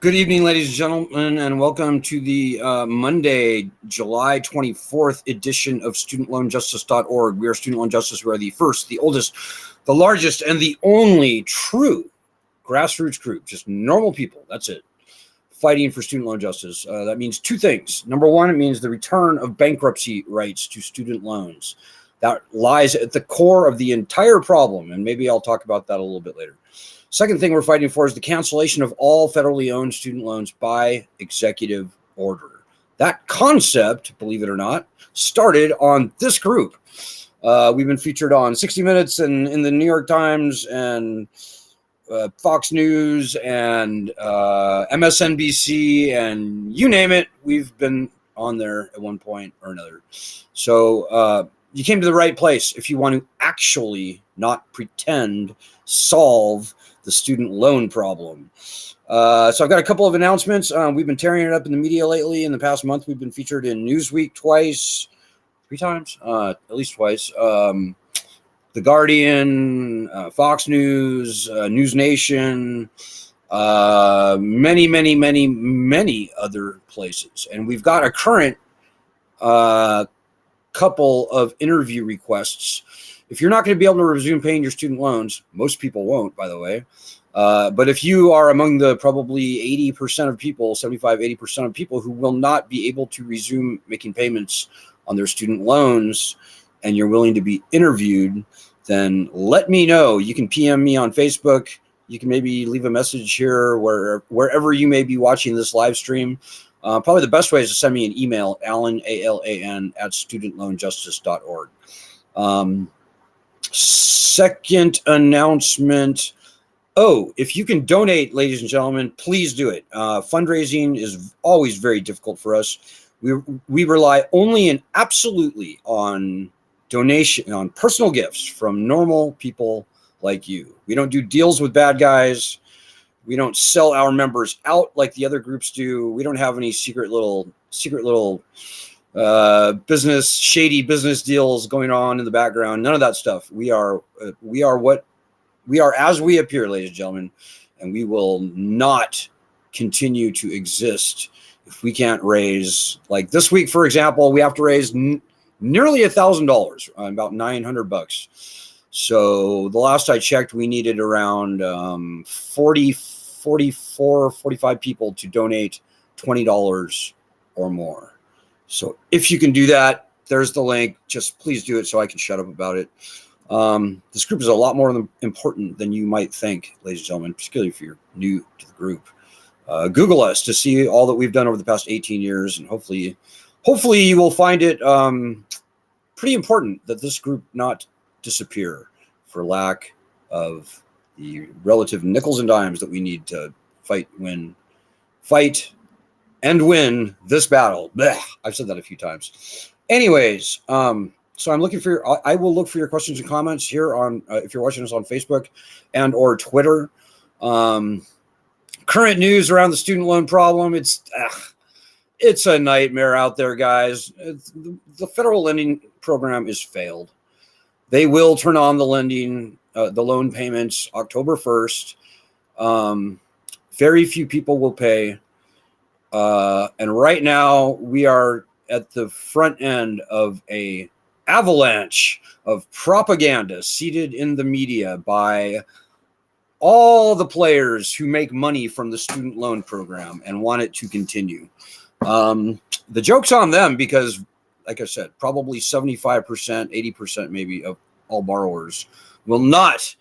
Good evening, ladies and gentlemen, and welcome to the Monday, July 24th edition of StudentLoanJustice.org. We are Student Loan Justice. We are the first, the oldest, the largest, and the only true grassroots group, just normal people, that's it, fighting for student loan justice. That means two things. Number one, it means the return of bankruptcy rights to student loans. That lies at the core of the entire problem, and maybe I'll talk about that a little bit later. Second thing we're fighting for is the cancellation of all federally owned student loans by executive order. That concept, believe it or not, started on this group. We've been featured on 60 Minutes and in the New York Times and Fox News and MSNBC and you name it. We've been on there at one point or another. So you came to the right place if you want to actually not pretend solve the student loan problem. So I've got a couple of announcements. We've been tearing it up in the media lately. In the past month, we've been featured in Newsweek three times, at least twice. The Guardian, Fox News, News Nation, many other places. And we've got a current couple of interview requests. If you're not going to be able to resume paying your student loans, most people won't, by the way. But if you are among the probably 80% of people, 75, 80% of people who will not be able to resume making payments on their student loans, and you're willing to be interviewed, then let me know. You can PM me on Facebook. You can maybe leave a message here wherever you may be watching this live stream. Probably the best way is to send me an email, Alan, ALAN, at studentloanjustice.org. Second announcement. If you can donate, ladies and gentlemen, please do it. Fundraising is always very difficult for us. We rely only and absolutely on donation, on personal gifts from normal people like you. We don't do deals with bad guys. We don't sell our members out like the other groups do. We don't have any secret little shady business deals going on in the background. None of that stuff. We are as we appear, ladies and gentlemen, and we will not continue to exist if we can't raise, like this week, for example, we have to raise nearly $1,000, about $900. So the last I checked, we needed around 45 people to donate $20 or more. So if you can do that, there's the link. Just please do it so I can shut up about it. This group is a lot more important than you might think, ladies and gentlemen, particularly if you're new to the group. Google us to see all that we've done over the past 18 years, and hopefully you will find it pretty important that this group not disappear for lack of the relative nickels and dimes that we need to fight and win this battle. Blech, I've said that a few times. Anyways, so I'm looking for I will look for your questions and comments here on if you're watching us on Facebook and or Twitter. Current news around the student loan problem. It's a nightmare out there, guys. The federal lending program is failed. They will turn on the loan payments October 1st. Very few people will pay. And right now we are at the front end of a avalanche of propaganda seeded in the media by all the players who make money from the student loan program and want it to continue. The joke's on them because, like I said, probably 75%, 80% maybe of all borrowers will not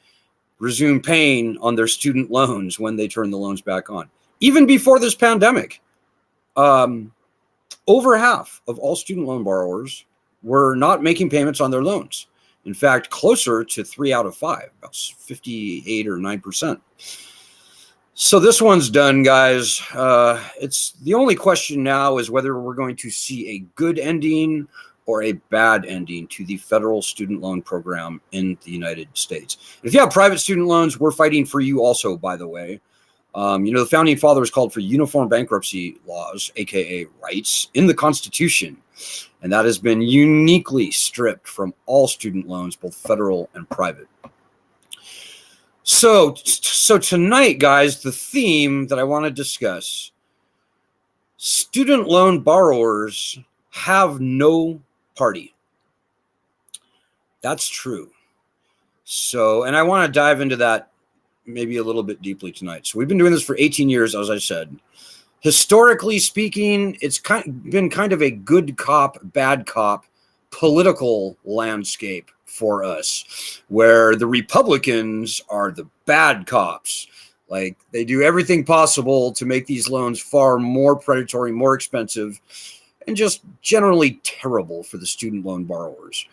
resume paying on their student loans when they turn the loans back on. Even before this pandemic, over half of all student loan borrowers were not making payments on their loans. In fact, closer to 3 out of 5, about 58 or 9%. So this one's done, guys. It's the only question now is whether we're going to see a good ending or a bad ending to the federal student loan program in the United States. If you have private student loans, we're fighting for you also, by the way. The founding fathers called for uniform bankruptcy laws, aka rights, in the Constitution. And that has been uniquely stripped from all student loans, both federal and private. So tonight, guys, the theme that I want to discuss: student loan borrowers have no party. That's true. So, and I want to dive into that maybe a little bit deeply tonight. So we've been doing this for 18 years, as I said. Historically speaking, it's been kind of a good cop, bad cop political landscape for us, where the Republicans are the bad cops. Like, they do everything possible to make these loans far more predatory, more expensive, and just generally terrible for the student loan borrowers.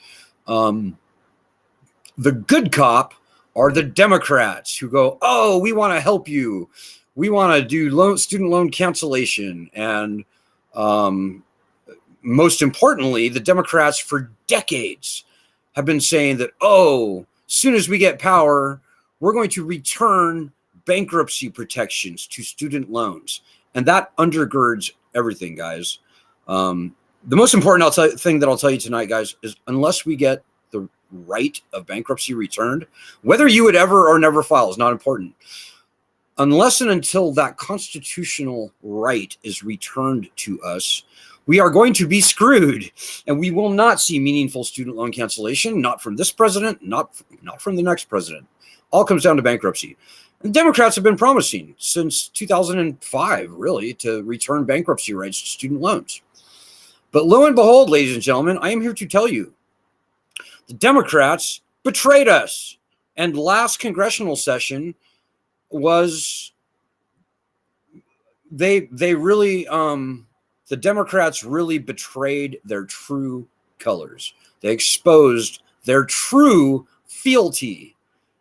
The good cop are the Democrats, who go, oh, we want to help you. We want to do student loan cancellation. And most importantly, the Democrats for decades have been saying that, oh, as soon as we get power, we're going to return bankruptcy protections to student loans. And that undergirds everything, guys. The most important thing that I'll tell you tonight, guys, is unless we get the right of bankruptcy returned, whether you would ever or never file is not important. Unless and until that constitutional right is returned to us, we are going to be screwed, and we will not see meaningful student loan cancellation, not from this president, not from the next president. All comes down to bankruptcy. And Democrats have been promising since 2005, really, to return bankruptcy rights to student loans. But lo and behold, ladies and gentlemen, I am here to tell you, the Democrats betrayed us. And last congressional session was, the Democrats really betrayed their true colors. They exposed their true fealty,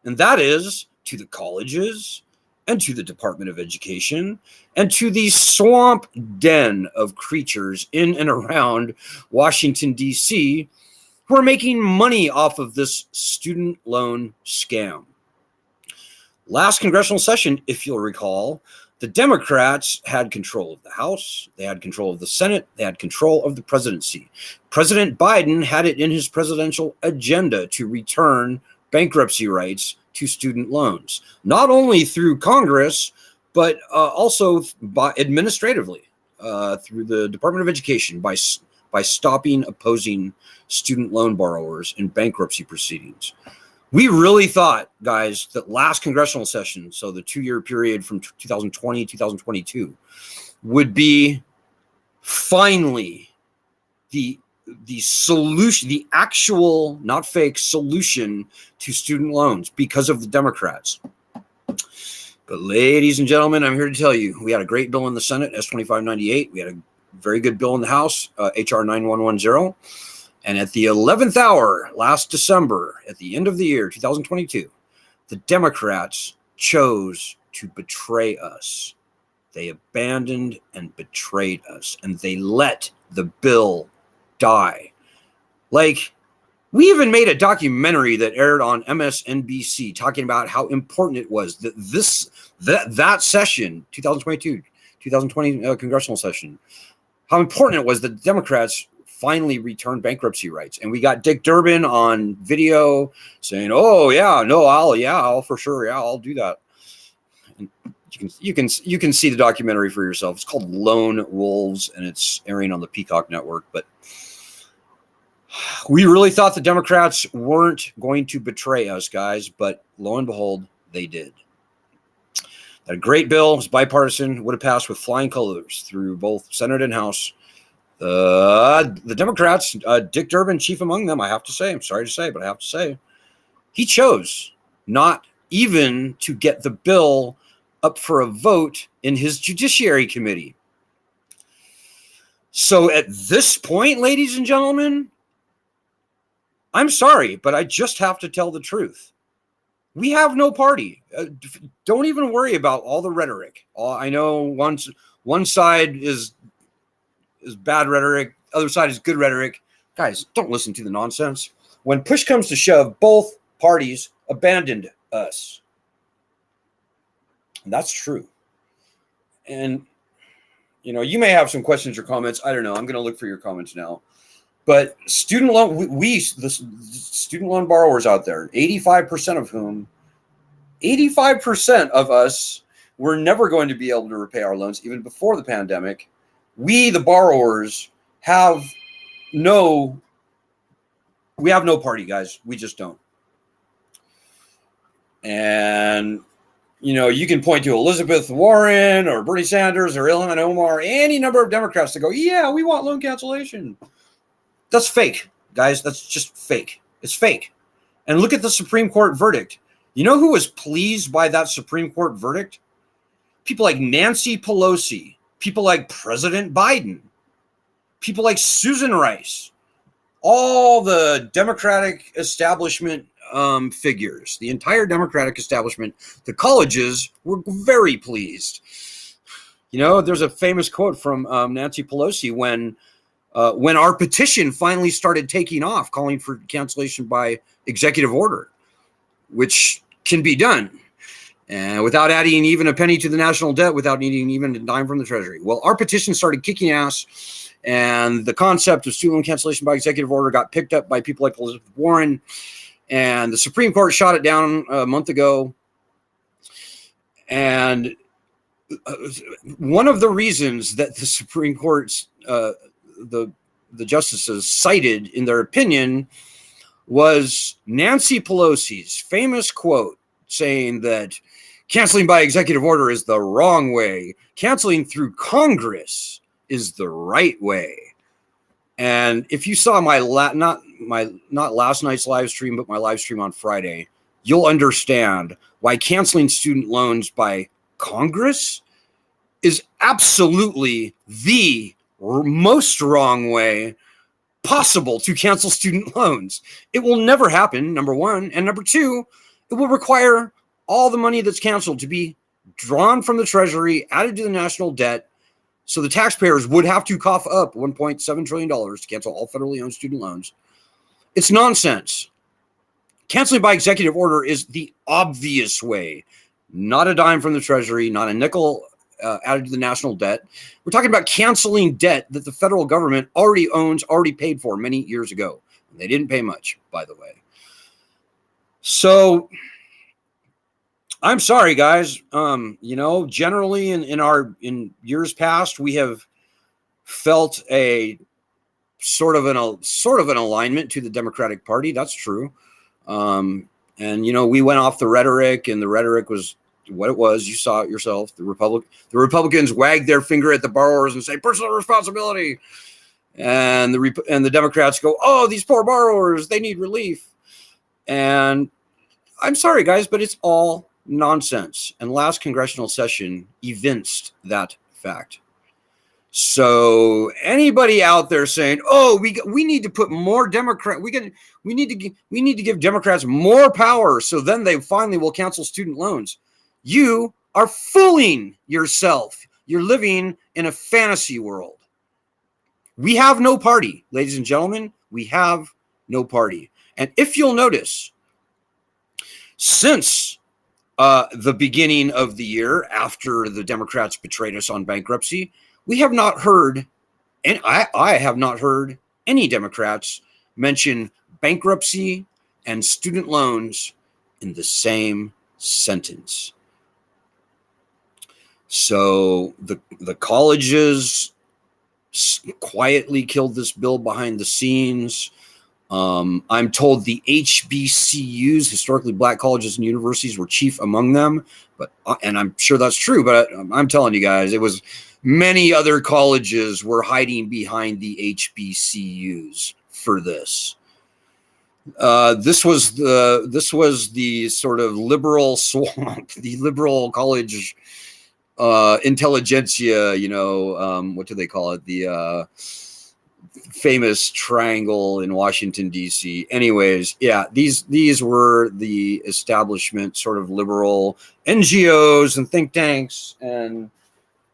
and that is to the colleges and to the Department of Education and to the swamp den of creatures in and around Washington, D.C., who are making money off of this student loan scam. Last congressional session, if you'll recall, the Democrats had control of the House, they had control of the Senate, they had control of the presidency. President Biden had it in his presidential agenda to return bankruptcy rights to student loans, not only through Congress, but also administratively through the Department of Education by stopping opposing student loan borrowers in bankruptcy proceedings. We really thought, guys, that last congressional session, so the 2-year period from 2020 to 2022, would be finally the solution, the actual, not fake, solution to student loans because of the Democrats. But ladies and gentlemen, I'm here to tell you, we had a great bill in the Senate, S-2598. We had a very good bill in the House, HR 9110. And at the 11th hour last December, at the end of the year, 2022, the Democrats chose to betray us. They abandoned and betrayed us, and they let the bill die. Like, we even made a documentary that aired on MSNBC talking about how important it was that that session, 2022, 2020 congressional session, how important it was that the Democrats finally returned bankruptcy rights. And we got Dick Durbin on video saying, oh yeah, no, I'll for sure. Yeah, I'll do that. And you can see the documentary for yourself. It's called Lone Wolves, and it's airing on the Peacock Network. But we really thought the Democrats weren't going to betray us, guys, but lo and behold, they did. That great bill was bipartisan, would have passed with flying colors through both Senate and House. The Democrats, Dick Durbin, chief among them, I have to say, I'm sorry to say, but I have to say, he chose not even to get the bill up for a vote in his Judiciary Committee. So at this point, ladies and gentlemen, I'm sorry, but I just have to tell the truth. We have no party. Don't even worry about all the rhetoric. I know one side is bad rhetoric, other side is good rhetoric. Guys, don't listen to the nonsense. When push comes to shove, both parties abandoned us. And that's true. And, you may have some questions or comments. I don't know. I'm going to look for your comments now. But student loan, the student loan borrowers out there, 85% of whom 85% of us were never going to be able to repay our loans even before the pandemic. We, the borrowers, have no party, guys. We just don't. And, you can point to Elizabeth Warren or Bernie Sanders or Ilhan Omar, any number of Democrats to go, yeah, we want loan cancellation. That's fake, guys. That's just fake. It's fake. And look at the Supreme Court verdict. You know who was pleased by that Supreme Court verdict? People like Nancy Pelosi, people like President Biden, people like Susan Rice, all the Democratic establishment figures, the entire Democratic establishment, the colleges were very pleased. There's a famous quote from Nancy Pelosi when our petition finally started taking off, calling for cancellation by executive order, which can be done without adding even a penny to the national debt, without needing even a dime from the Treasury. Well, our petition started kicking ass, and the concept of student loan cancellation by executive order got picked up by people like Elizabeth Warren, and the Supreme Court shot it down a month ago. And one of the reasons that the Supreme Court's the justices cited in their opinion was Nancy Pelosi's famous quote saying that canceling by executive order is the wrong way. Canceling through Congress is the right way. And if you saw not last night's live stream, but my live stream on Friday, you'll understand why canceling student loans by Congress is absolutely the most wrong way possible to cancel student loans. It will never happen, number one. And number two, it will require all the money that's canceled to be drawn from the Treasury, added to the national debt. So the taxpayers would have to cough up $1.7 trillion to cancel all federally owned student loans. It's nonsense. Canceling by executive order is the obvious way. Not a dime from the Treasury, not a nickel added to the national debt. We're talking about canceling debt that the federal government already owns, already paid for many years ago. They didn't pay much, by the way. So I'm sorry, guys. Generally in years past, we have felt a sort of an alignment to the Democratic Party. That's true. And we went off the rhetoric, and the rhetoric was what it was. You saw it yourself. The Republicans wagged their finger at the borrowers and say personal responsibility, and the Democrats go, "Oh, these poor borrowers, they need relief." And I'm sorry, guys, but it's all nonsense. And last congressional session evinced that fact. So anybody out there saying, "Oh, we need to put more Democrat, we need to give Democrats more power, so then they finally will cancel student loans," you are fooling yourself. You're living in a fantasy world. We have no party, ladies and gentlemen. We have no party. And if you'll notice, since the beginning of the year, after the Democrats betrayed us on bankruptcy, we have not heard, and I have not heard any Democrats mention bankruptcy and student loans in the same sentence. So the colleges quietly killed this bill behind the scenes. I'm told the HBCUs, historically black colleges and universities, were chief among them, and I'm sure that's true, but I'm telling you guys, it was many other colleges were hiding behind the HBCUs for this. This was the sort of liberal swamp, the liberal college intelligentsia, what do they call it? The famous triangle in Washington, D.C. Anyways, yeah, these were the establishment sort of liberal NGOs and think tanks and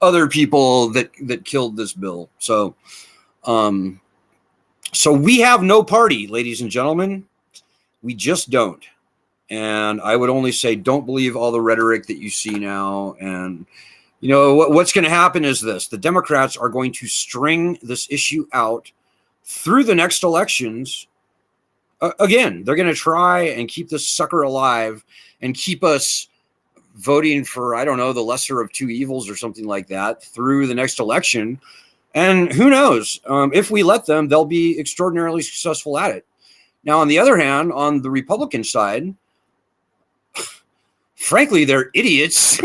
other people that killed this bill. So we have no party, ladies and gentlemen. We just don't. And I would only say, don't believe all the rhetoric that you see now. And what's going to happen is this: the Democrats are going to string this issue out through the next elections. Again, they're going to try and keep this sucker alive and keep us voting for, I don't know, the lesser of two evils or something like that through the next election. And who knows, if we let them, they'll be extraordinarily successful at it. Now, on the other hand, on the Republican side, frankly, they're idiots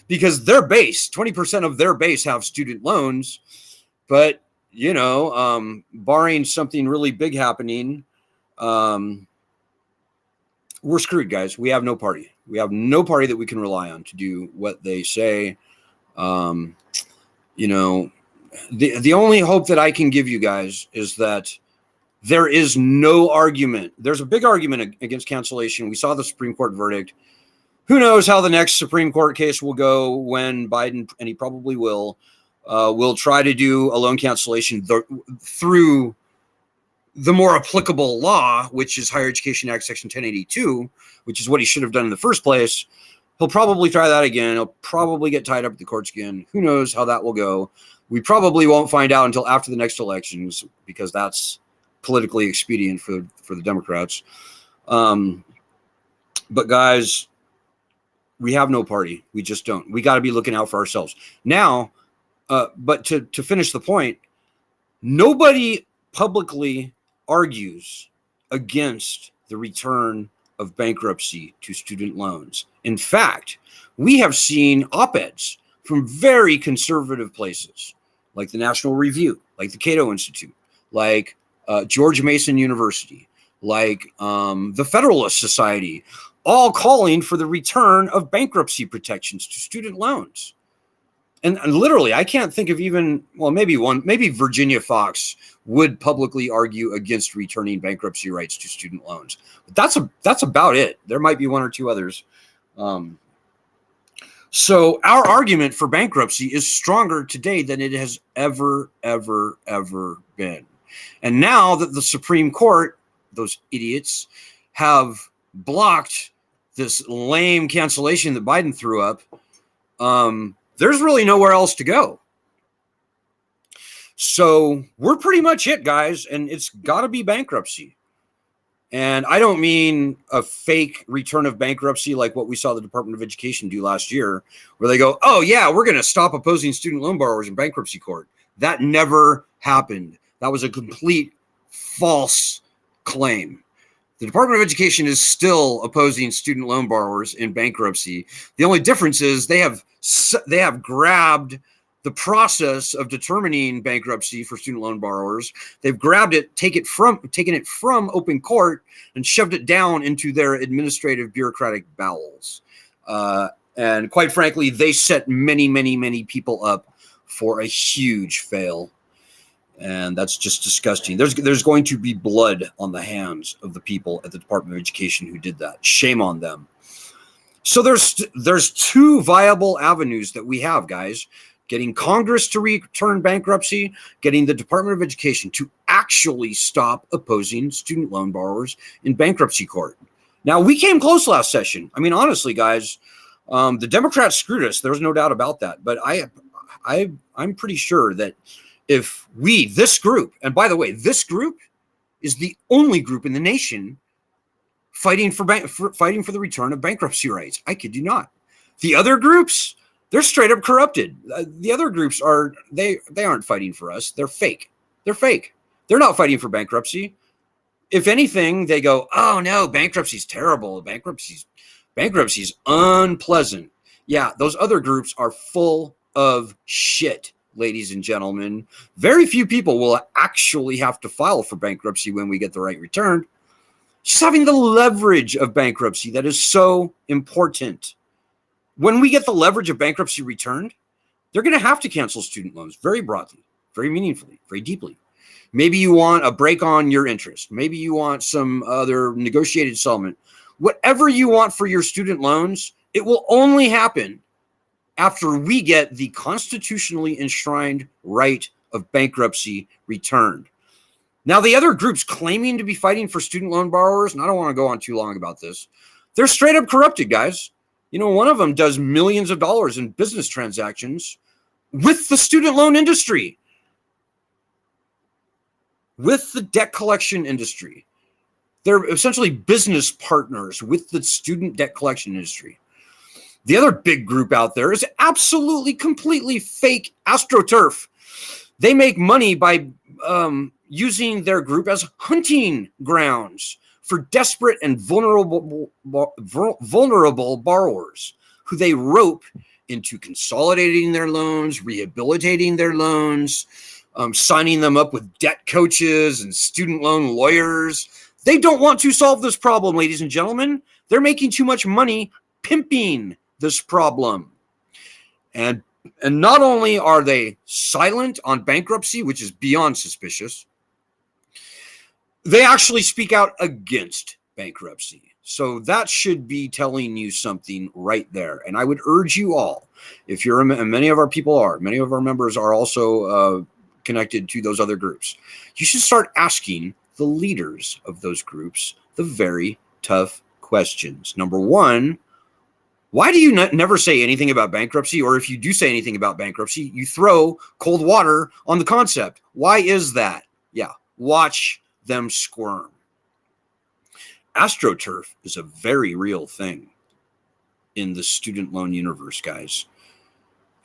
because their base, 20% of their base have student loans. But, you know, barring something really big happening, we're screwed, guys. We have no party. We have no party that we can rely on to do what they say. You know, the only hope that I can give you guys is that there is no argument. There's a big argument against cancellation. We saw the Supreme Court verdict. Who knows how the next Supreme Court case will go when Biden, and he probably will try to do a loan cancellation through the more applicable law, which is Higher Education Act Section 1082, which is what he should have done in the first place. He'll probably try that again. He'll probably get tied up at the courts again. Who knows how that will go? We probably won't find out until after the next elections because that's politically expedient for the Democrats. But guys, we have no party. We just don't. We got to be looking out for ourselves. Now, but to finish the point, nobody publicly argues against the return of bankruptcy to student loans. In fact, we have seen op-eds from very conservative places like the National Review, like the Cato Institute, like George Mason University, like the Federalist Society, all calling for the return of bankruptcy protections to student loans. And literally, I can't think of even, well, maybe Virginia Fox would publicly argue against returning bankruptcy rights to student loans. But that's about it. There might be one or two others. So our argument for bankruptcy is stronger today than it has ever, ever, ever been. And now that the Supreme Court, those idiots, have blocked this lame cancellation that Biden threw up, there's really nowhere else to go. So we're pretty much it, guys, and it's got to be bankruptcy. And I don't mean a fake return of bankruptcy like what we saw the Department of Education do last year, where they go, oh, yeah, we're going to stop opposing student loan borrowers in bankruptcy court. That never happened. That was a complete false claim. The Department of Education is still opposing student loan borrowers in bankruptcy. The only difference is they have grabbed the process of determining bankruptcy for student loan borrowers. They've grabbed it, taken it from open court and shoved it down into their administrative bureaucratic bowels. And quite frankly, they set many, many, many people up for a huge fail. And that's just disgusting. There's going to be blood on the hands of the people at the Department of Education who did that. Shame on them. So there's two viable avenues that we have, guys. Getting Congress to return bankruptcy, getting the Department of Education to actually stop opposing student loan borrowers in bankruptcy court. Now, we came close last session. I mean, honestly, guys, the Democrats screwed us. There's no doubt about that. But I'm pretty sure that if this group, and by the way, this group is the only group in the nation fighting for the return of bankruptcy rights. I kid you not. The other groups, they're straight up corrupted. The other groups they aren't fighting for us. They're fake. They're fake. They're not fighting for bankruptcy. If anything, they go, oh no, bankruptcy's terrible. Bankruptcy's unpleasant. Yeah, those other groups are full of shit, ladies and gentlemen. Very few people will actually have to file for bankruptcy when we get the right return. Just having the leverage of bankruptcy that is so important. When we get the leverage of bankruptcy returned, they're going to have to cancel student loans very broadly, very meaningfully, very deeply. Maybe you want a break on your interest. Maybe you want some other negotiated settlement. Whatever you want for your student loans, it will only happen after we get the constitutionally enshrined right of bankruptcy returned. Now, the other groups claiming to be fighting for student loan borrowers, and I don't want to go on too long about this, they're straight up corrupted, guys. You know, one of them does millions of dollars in business transactions with the student loan industry, with the debt collection industry. They're essentially business partners with the student debt collection industry. The other big group out there is absolutely, completely fake AstroTurf. They make money by using their group as hunting grounds for desperate and vulnerable borrowers who they rope into consolidating their loans, rehabilitating their loans, signing them up with debt coaches and student loan lawyers. They don't want to solve this problem, ladies and gentlemen. They're making too much money pimping this problem. And not only are they silent on bankruptcy, which is beyond suspicious, they actually speak out against bankruptcy. So that should be telling you something right there. And I would urge you all, if you're, and many of our people are, many of our members are also connected to those other groups, you should start asking the leaders of those groups the very tough questions. Number one, why do you never say anything about bankruptcy? Or if you do say anything about bankruptcy, you throw cold water on the concept. Why is that? Yeah, watch them squirm. AstroTurf is a very real thing in the student loan universe, guys.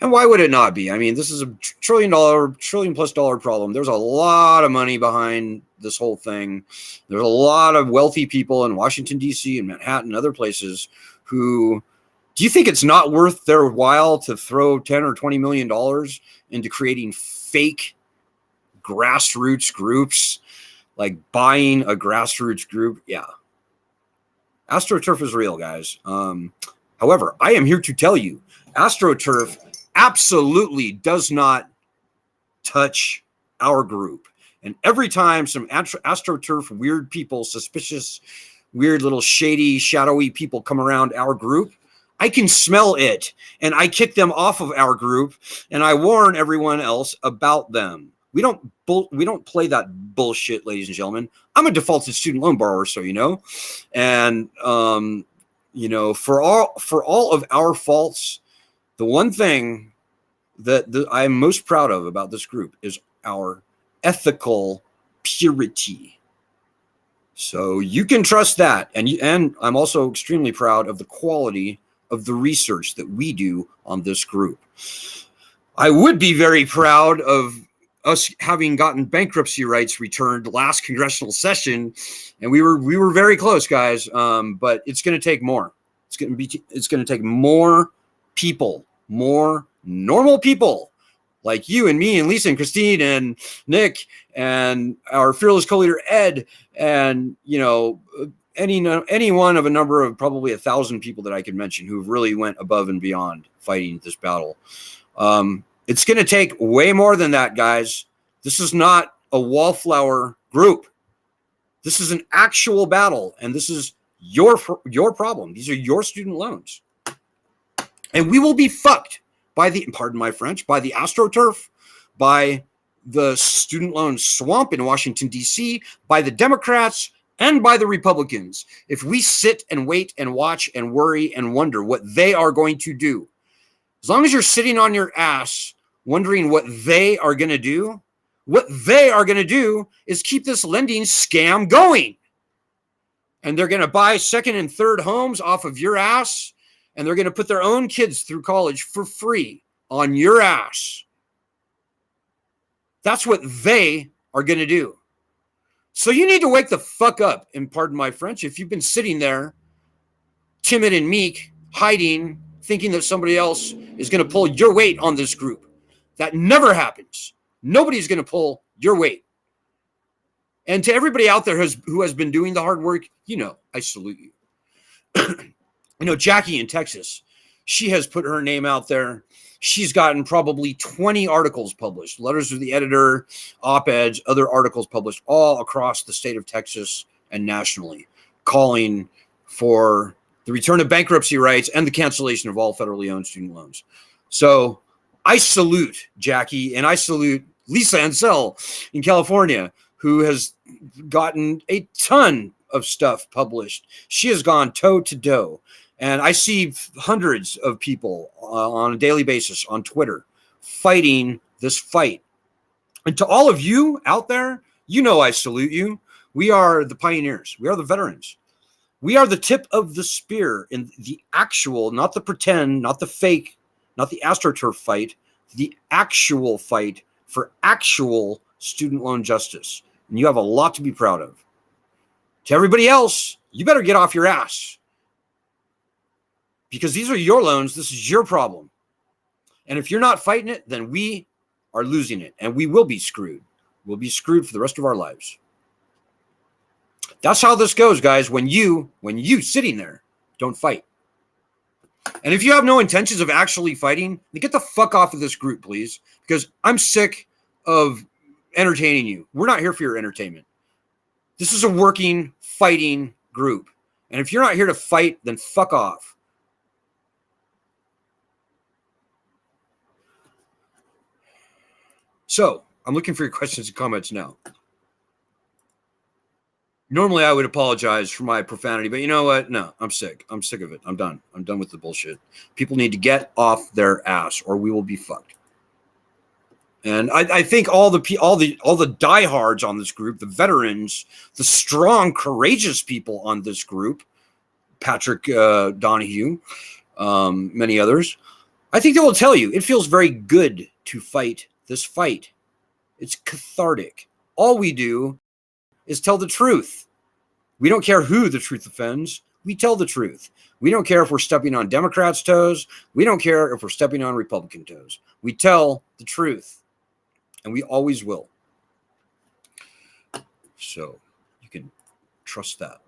And why would it not be? I mean, this is a trillion plus dollar problem. There's a lot of money behind this whole thing. There's a lot of wealthy people in Washington, D.C. and Manhattan and other places who, do you think it's not worth their while to throw $10 or $20 million into creating fake grassroots groups, like buying a grassroots group? Yeah. AstroTurf is real, guys. However, I am here to tell you, AstroTurf absolutely does not touch our group. And every time some AstroTurf weird people, suspicious, weird little shady, shadowy people come around our group, I can smell it, and I kick them off of our group, and I warn everyone else about them. We don't play that bullshit, ladies and gentlemen. I'm a defaulted student loan borrower, so you know, and you know, for all of our faults, the one thing that I'm most proud of about this group is our ethical purity. So you can trust that, and I'm also extremely proud of the quality of the research that we do on this group. I would be very proud of us having gotten bankruptcy rights returned last congressional session, and we were very close, guys. But it's going to take more. It's going to take more people, more normal people like you and me and Lisa and Christine and Nick and our fearless co-leader Ed, and you know, any one of a number of probably 1,000 people that I could mention who really went above and beyond fighting this battle. It's going to take way more than that, guys. This is not a wallflower group. This is an actual battle, and this is your problem. These are your student loans. And we will be fucked by the, pardon my French, by the AstroTurf, by the student loan swamp in Washington, D.C., by the Democrats, and by the Republicans if we sit and wait and watch and worry and wonder what they are going to do. As long as you're sitting on your ass wondering what they are going to do, what they are going to do is keep this lending scam going. And they're going to buy second and third homes off of your ass, and they're going to put their own kids through college for free on your ass. That's what they are going to do. So you need to wake the fuck up, and pardon my French, if you've been sitting there timid and meek, hiding, thinking that somebody else is going to pull your weight on this group. That never happens. Nobody's going to pull your weight. And to everybody out there who has been doing the hard work, you know, I salute you. You know, Jackie in Texas, she has put her name out there. She's gotten probably 20 articles published, letters to the editor, op-eds, other articles published all across the state of Texas and nationally, calling for the return of bankruptcy rights and the cancellation of all federally owned student loans. So I salute Jackie, and I salute Lisa Ansel in California, who has gotten a ton of stuff published. She has gone toe to toe. And I see hundreds of people on a daily basis on Twitter fighting this fight. And to all of you out there, you know I salute you. We are the pioneers. We are the veterans. We are the tip of the spear in the actual, not the pretend, not the fake, not the AstroTurf fight, the actual fight for actual student loan justice. And you have a lot to be proud of. To everybody else, you better get off your ass. Because these are your loans. This is your problem. And if you're not fighting it, then we are losing it. And we will be screwed. We'll be screwed for the rest of our lives. That's how this goes, guys. When you sitting there, don't fight. And if you have no intentions of actually fighting, then get the fuck off of this group, please. Because I'm sick of entertaining you. We're not here for your entertainment. This is a working, fighting group. And if you're not here to fight, then fuck off. So, I'm looking for your questions and comments now. Normally, I would apologize for my profanity, but you know what? No, I'm sick. I'm sick of it. I'm done. I'm done with the bullshit. People need to get off their ass, or we will be fucked. And I think all the diehards on this group, the veterans, the strong, courageous people on this group, Patrick Donahue, many others, I think they will tell you it feels very good to fight this fight. It's cathartic. All we do is tell the truth. We don't care who the truth offends. We tell the truth. We don't care if we're stepping on Democrats' toes. We don't care if we're stepping on Republican toes. We tell the truth. And we always will. So you can trust that.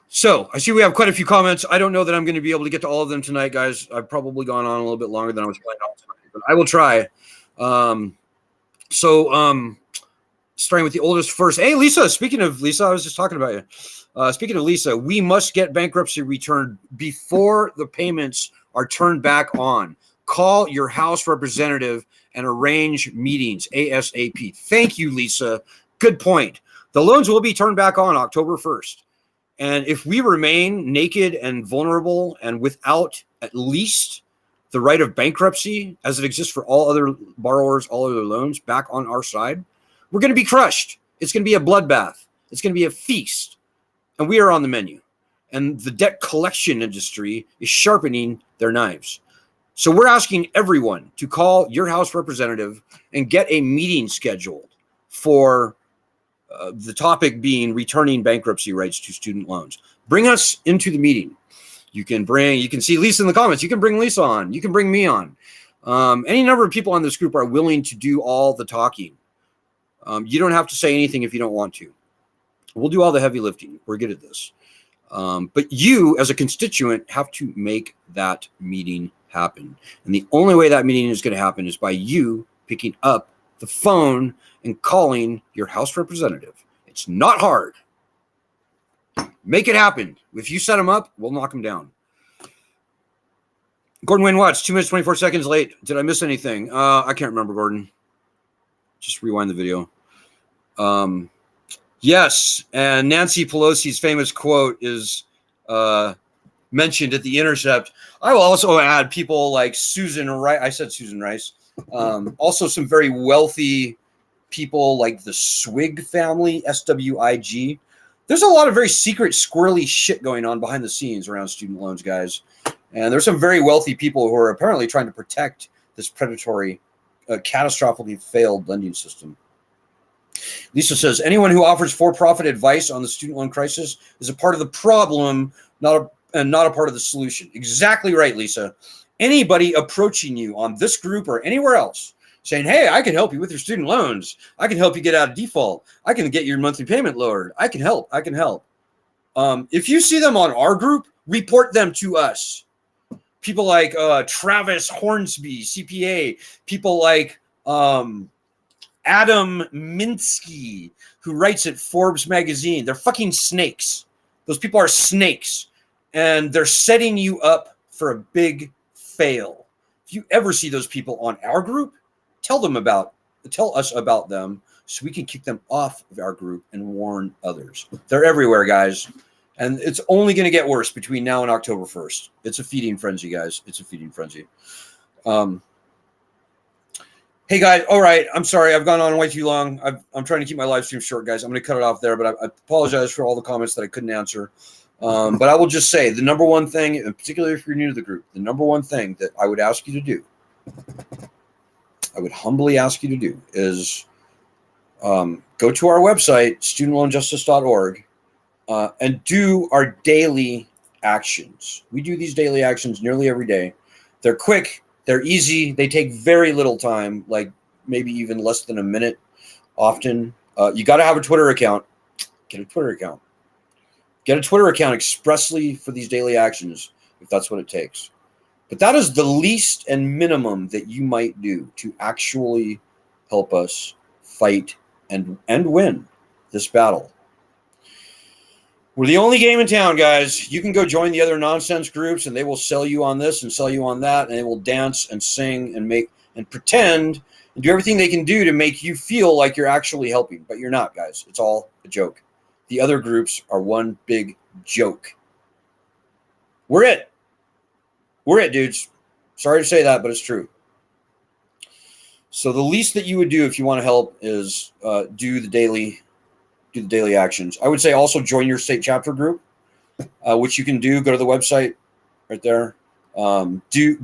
So I see we have quite a few comments. I don't know that I'm going to be able to get to all of them tonight, guys. I've probably gone on a little bit longer than I was planning on tonight, but I will try. Starting with the oldest first. Hey, Lisa, speaking of Lisa, I was just talking about you. Speaking of Lisa, we must get bankruptcy returned before the payments are turned back on. Call your House representative and arrange meetings ASAP. Thank you, Lisa. Good point. The loans will be turned back on October 1st. And if we remain naked and vulnerable and without at least the right of bankruptcy as it exists for all other borrowers, all other loans back on our side, we're going to be crushed. It's going to be a bloodbath. It's going to be a feast. And we are on the menu. And the debt collection industry is sharpening their knives. So we're asking everyone to call your House representative and get a meeting scheduled for the topic being returning bankruptcy rights to student loans. Bring us into the meeting. You can see Lisa in the comments. You can bring Lisa on. You can bring me on. Any number of people on this group are willing to do all the talking. You don't have to say anything if you don't want to. We'll do all the heavy lifting. We're good at this. But you, as a constituent, have to make that meeting happen. And the only way that meeting is going to happen is by you picking up the phone and calling your House representative. It's not hard. Make it happen. If you set them up, we'll knock them down. Gordon Wayne Watts, 2 minutes, 24 seconds late. Did I miss anything? I can't remember, Gordon. Just rewind the video. Yes, and Nancy Pelosi's famous quote is mentioned at The Intercept. I will also add people like Susan Rice. I said Susan Rice. Also some very wealthy people like the Swig family, SWIG. There's a lot of very secret, squirrely shit going on behind the scenes around student loans, guys. And there's some very wealthy people who are apparently trying to protect this predatory, catastrophically failed lending system. Lisa says, anyone who offers for-profit advice on the student loan crisis is a part of the problem, not a part of the solution. Exactly right, Lisa. Anybody approaching you on this group or anywhere else saying, hey, I can help you with your student loans. I can help you get out of default. I can get your monthly payment lowered. I can help. If you see them on our group, report them to us. People like Travis Hornsby, CPA. People like Adam Minsky, who writes at Forbes magazine. They're fucking snakes. Those people are snakes. And they're setting you up for a big fail. If you ever see those people on our group, tell us about them so we can kick them off of our group and warn others. They're everywhere, guys. And it's only going to get worse between now and October 1st. It's a feeding frenzy, guys. It's a feeding frenzy. Hey, Hey guys, all right. I'm sorry, I've gone on way too long. I'm trying to keep my live stream short, guys. I'm going to cut it off there, but I apologize for all the comments that I couldn't answer. But I will just say the number one thing, and particularly if you're new to the group, the number one thing that I would ask you to do, I would humbly ask you to do, is go to our website, studentloanjustice.org, and do our daily actions. We do these daily actions nearly every day. They're quick. They're easy. They take very little time, like maybe even less than a minute often. You got to have a Twitter account. Get a Twitter account. Get a Twitter account expressly for these daily actions, if that's what it takes. But that is the least and minimum that you might do to actually help us fight and win this battle. We're the only game in town, guys. You can go join the other nonsense groups, and they will sell you on this and sell you on that, and they will dance and sing and make and pretend and do everything they can do to make you feel like you're actually helping. But you're not, guys. It's all a joke. The other groups are one big joke. We're it. We're it, dudes. Sorry to say that, but it's true. So the least that you would do if you want to help is do the daily actions. I would say also join your state chapter group, which you can do. Go to the website right there.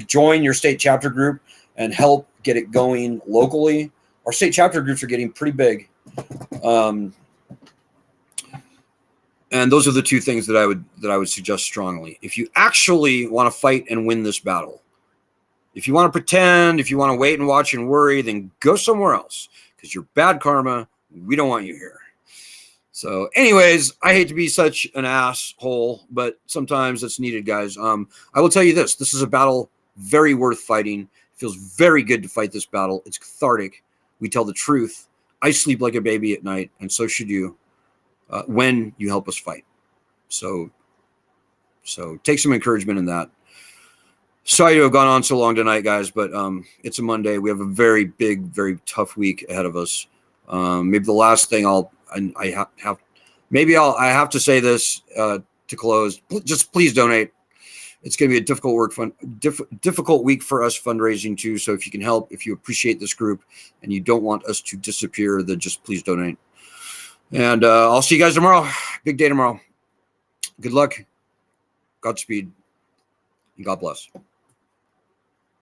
Join your state chapter group and help get it going locally. Our state chapter groups are getting pretty big. And those are the two things that I would suggest strongly. If you actually want to fight and win this battle, if you want to pretend, if you want to wait and watch and worry, then go somewhere else, because you're bad karma. We don't want you here. So anyways, I hate to be such an asshole, but sometimes it's needed, guys. I will tell you this. This is a battle very worth fighting. It feels very good to fight this battle. It's cathartic. We tell the truth. I sleep like a baby at night, and so should you when you help us fight. So take some encouragement in that. Sorry to have gone on so long tonight, guys, but it's a Monday. We have a very big, very tough week ahead of us. Maybe the last thing I have to say this to close. Just please donate. It's going to be a difficult week for us fundraising too. So if you can help, if you appreciate this group and you don't want us to disappear, then just please donate. And I'll see you guys tomorrow. Big day tomorrow. Good luck. Godspeed. And God bless.